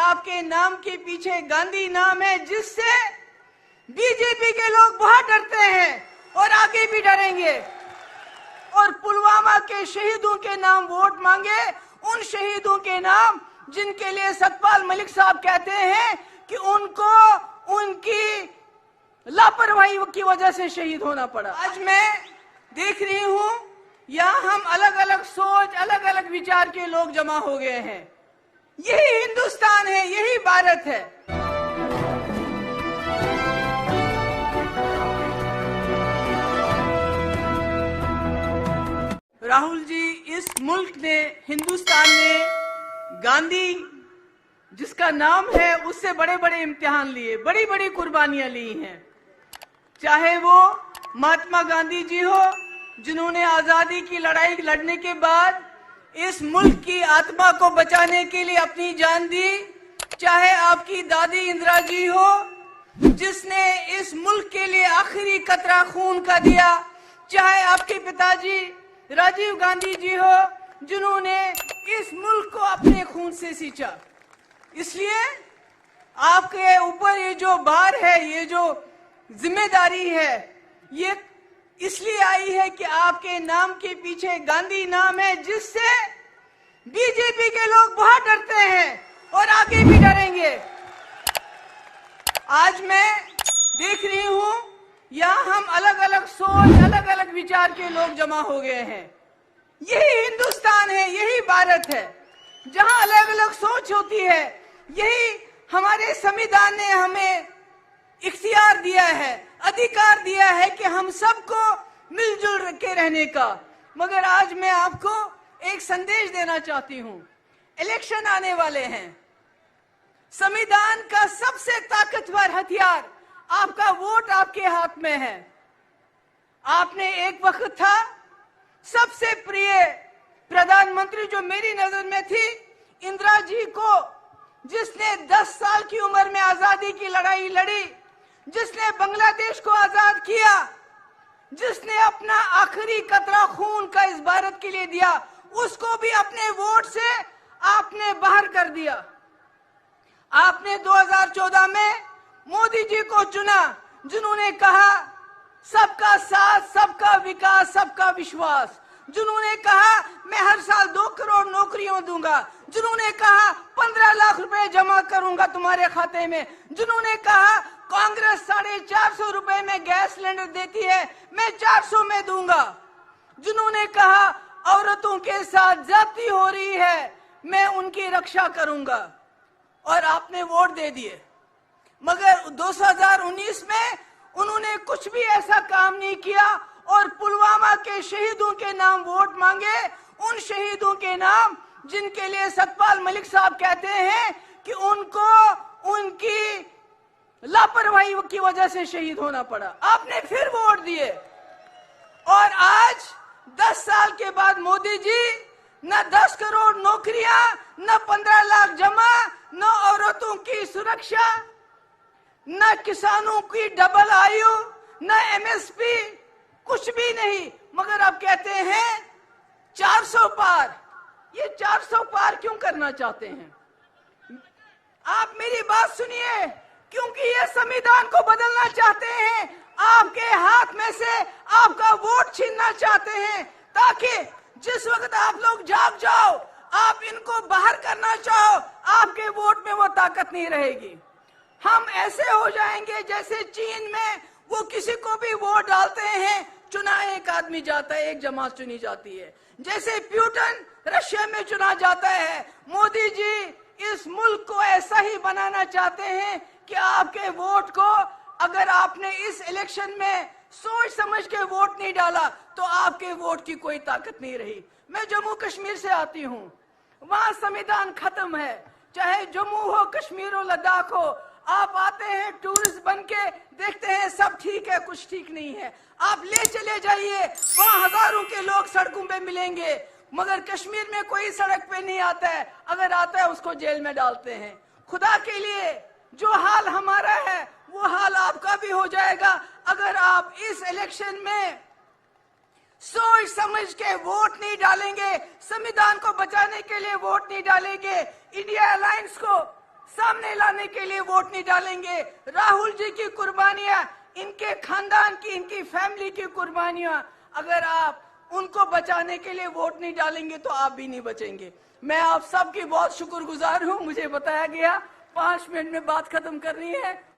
आपके नाम के पीछे गांधी नाम है, जिससे बीजेपी के लोग बहुत डरते हैं और आगे भी डरेंगे। और पुलवामा के शहीदों के नाम वोट मांगे, उन शहीदों के नाम जिनके लिए सतपाल मलिक साहब कहते हैं कि उनको उनकी लापरवाही की वजह से शहीद होना पड़ा। आज मैं देख रही हूं यहाँ हम अलग अलग सोच, अलग अलग विचार के लोग जमा हो गए हैं। यही हिंदुस्तान है, यही भारत है। राहुल जी, इस मुल्क ने, हिंदुस्तान ने गांधी जिसका नाम है उससे बड़े बड़े इम्तिहान लिए, बड़ी बड़ी कुर्बानियां ली हैं। चाहे वो महात्मा गांधी जी हो, जिन्होंने आजादी की लड़ाई लड़ने के बाद इस मुल्क की आत्मा को बचाने के लिए अपनी जान दी, चाहे आपकी दादी इंदिरा जी हो, जिसने इस मुल्क के लिए आखिरी कतरा खून का दिया, चाहे आपके पिताजी राजीव गांधी जी हो, जिन्होंने इस मुल्क को अपने खून से सींचा। इसलिए आपके ऊपर ये जो भार है, ये जो जिम्मेदारी है, ये इसलिए आई है कि आपके नाम के पीछे गांधी नाम है, जिससे बीजेपी के लोग बहुत डरते हैं और आगे भी डरेंगे। आज मैं देख रही हूं यहाँ हम अलग अलग सोच, अलग अलग विचार के लोग जमा हो गए हैं। यही हिंदुस्तान है, यही भारत है, जहां अलग अलग सोच होती है। यही हमारे संविधान ने हमें इख्तियार दिया है, अधिकार दिया है कि हम सबको मिलजुल के रहने का। मगर आज मैं आपको एक संदेश देना चाहती हूं। इलेक्शन आने वाले हैं। संविधान का सबसे ताकतवर हथियार आपका वोट आपके हाथ में है। आपने एक वक्त था सबसे प्रिय प्रधानमंत्री जो मेरी नजर में थी, इंदिरा जी को, जिसने 10 साल की उम्र में आजादी की लड़ाई लड़ी, जिसने बांग्लादेश को आजाद किया, जिसने अपना आखिरी कतरा खून का इस भारत के लिए दिया, उसको भी अपने वोट से आपने बाहर कर दिया। आपने 2014 में मोदी जी को चुना, जिन्होंने कहा सबका साथ, सबका विकास, सबका विश्वास, जिन्होंने कहा मैं हर साल 2 करोड़ नौकरियां दूंगा, जिन्होंने कहा 15 लाख रुपए जमा करूंगा तुम्हारे खाते में, जिन्होंने कहा कांग्रेस 450 रुपए में गैस सिलेंडर देती है, मैं 400 में दूंगा, जिन्होंने कहा औरतों के साथ ज्यादती हो रही है, मैं उनकी रक्षा करूंगा, और आपने वोट दे दिए। मगर 2019 में उन्होंने कुछ भी ऐसा काम नहीं किया और पुलवामा के शहीदों के नाम वोट मांगे, उन शहीदों के नाम जिनके लिए सतपाल मलिक साहब कहते हैं कि उनको उनकी लापरवाही की वजह से शहीद होना पड़ा। आपने फिर वोट दिए और आज 10 साल के बाद मोदी जी न 10 करोड़ नौकरियां, न 15 लाख जमा, न औरतों की सुरक्षा, न किसानों की डबल आयु, न एमएसपी, कुछ भी नहीं। मगर आप कहते हैं 400 पार। ये 400 पार क्यों करना चाहते हैं? आप मेरी बात सुनिए, क्योंकि ये संविधान को बदलना चाहते हैं, आपके हाथ में से आपका वोट छीनना चाहते हैं, ताकि जिस वक्त आप लोग जाग जाओ, आप इनको बाहर करना चाहो, आपके वोट में वो ताकत नहीं रहेगी। हम ऐसे हो जाएंगे जैसे चीन में वो किसी को भी वोट डालते हैं, चुना एक आदमी जाता है, एक जमात चुनी जाती है। जैसे प्यूटन रशिया में चुना जाता है, मोदी जी इस मुल्क को ऐसा ही बनाना चाहते हैं कि आपके वोट को, अगर आपने इस इलेक्शन में सोच समझ के वोट नहीं डाला तो आपके वोट की कोई ताकत नहीं रही। मैं जम्मू कश्मीर से आती हूँ, वहां संविधान खत्म है, चाहे जम्मू हो, कश्मीर हो, लद्दाख हो। आप आते हैं टूरिस्ट बन के, देखते हैं सब ठीक है, कुछ ठीक नहीं है। आप ले चले जाइए, वहां हजारों के लोग सड़कों पे मिलेंगे, मगर कश्मीर में कोई सड़क पे नहीं आता है, अगर आता है उसको जेल में डालते हैं। खुदा के लिए जो हाल हमारा है वो हाल आपका भी हो जाएगा अगर आप इस इलेक्शन में सोच समझ के वोट नहीं डालेंगे, संविधान को बचाने के लिए वोट नहीं डालेंगे, इंडिया अलायंस को सामने लाने के लिए वोट नहीं डालेंगे। राहुल जी की कुर्बानियां, इनके खानदान की, इनकी फैमिली की कुर्बानियां, अगर आप उनको बचाने के लिए वोट नहीं डालेंगे तो आप भी नहीं बचेंगे। मैं आप सबकी बहुत शुक्रगुजार हूं। मुझे बताया गया 5 मिनट में बात खत्म करनी है।